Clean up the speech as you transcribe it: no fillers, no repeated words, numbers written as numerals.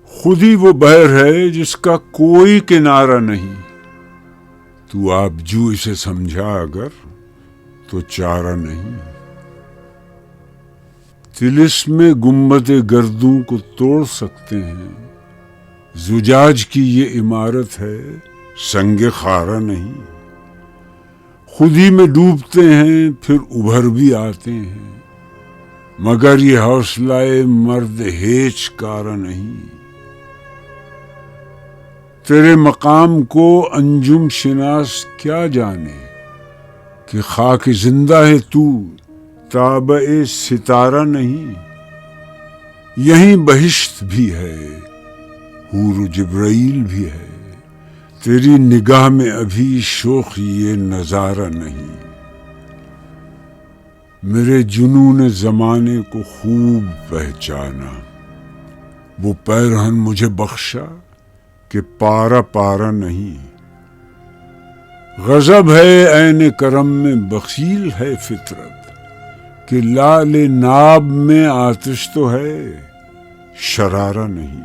خود ہی وہ بحر ہے جس کا کوئی کنارہ نہیں، تو آبجو اسے سمجھا اگر تو چارہ نہیں۔ طلسم گنبد گردوں کو توڑ سکتے ہیں، زجاج کی یہ عمارت ہے سنگ خارہ نہیں۔ خود ہی میں ڈوبتے ہیں پھر ابھر بھی آتے ہیں، مگر یہ حوصلہ مرد ہیچ کارہ نہیں۔ تیرے مقام کو انجم شناس کیا جانے کہ خاک زندہ ہے تو تابع ستارہ نہیں۔ یہیں بہشت بھی ہے، حور و جبرائیل بھی ہے، تیری نگاہ میں ابھی شوخ یہ نظارہ نہیں۔ میرے جنون زمانے کو خوب پہچانا، وہ پیرہن مجھے بخشا کہ پارا پارا نہیں۔ غضب ہے عین کرم میں بخیل ہے فطرت، کہ لعل ناب میں آتش تو ہے شرارہ نہیں۔